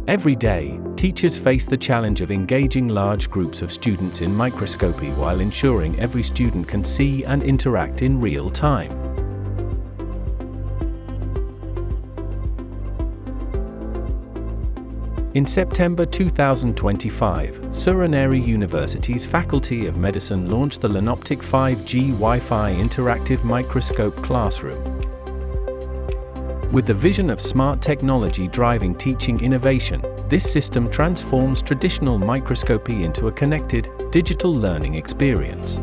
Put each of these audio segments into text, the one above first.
Every day, teachers face the challenge of engaging large groups of students in microscopy while ensuring every student can see and interact in real time. In September 2025, Suranaree University's Faculty of Medicine launched the Lanoptik 5G Wi-Fi interactive microscope classroom. With the vision of smart technology driving teaching innovation, this system transforms traditional microscopy into a connected, digital learning experience.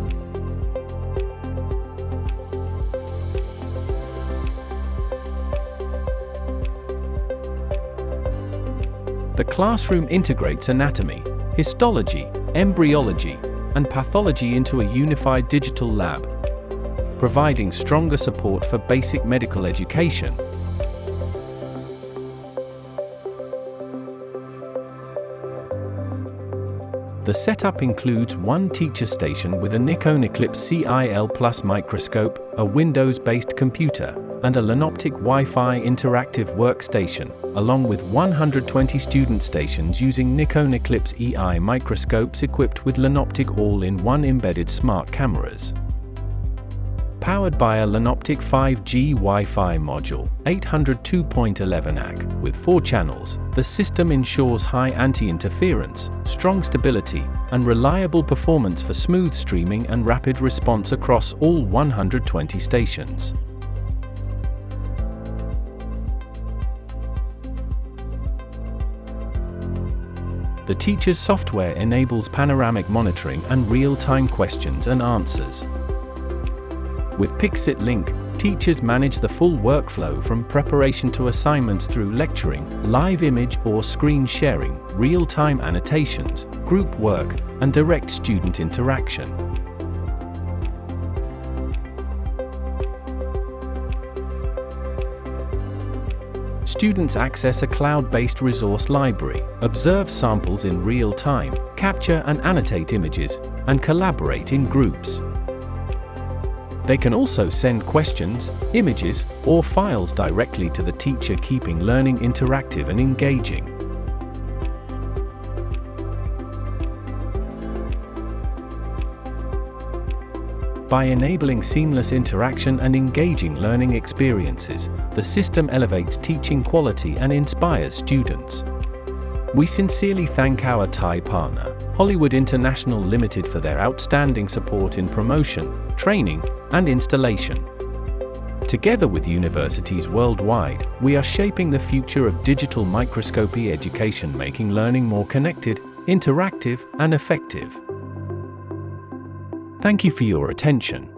The classroom integrates anatomy, histology, embryology, and pathology into a unified digital lab, providing stronger support for basic medical education. The setup includes one teacher station with a Nikon Eclipse CIL Plus microscope, a Windows-based computer, and a Lanoptik Wi-Fi interactive workstation, along with 120 student stations using Nikon Eclipse EI microscopes equipped with Lanoptik all-in-one embedded smart cameras. Powered by a Lanoptik 5G Wi-Fi module, 802.11 AC, with 4 channels, the system ensures high anti-interference, strong stability, and reliable performance for smooth streaming and rapid response across all 120 stations. The teacher's software enables panoramic monitoring and real-time questions and answers. With Pixit Link, teachers manage the full workflow from preparation to assignments through lecturing, live image or screen sharing, real-time annotations, group work, and direct student interaction. Students access a cloud-based resource library, observe samples in real time, capture and annotate images, and collaborate in groups. They can also send questions, images, or files directly to the teacher, keeping learning interactive and engaging. By enabling seamless interaction and engaging learning experiences, the system elevates teaching quality and inspires students. We sincerely thank our Thai partner, Hollywood International Limited, for their outstanding support in promotion, training, and installation. Together with universities worldwide, we are shaping the future of digital microscopy education, making learning more connected, interactive, and effective. Thank you for your attention.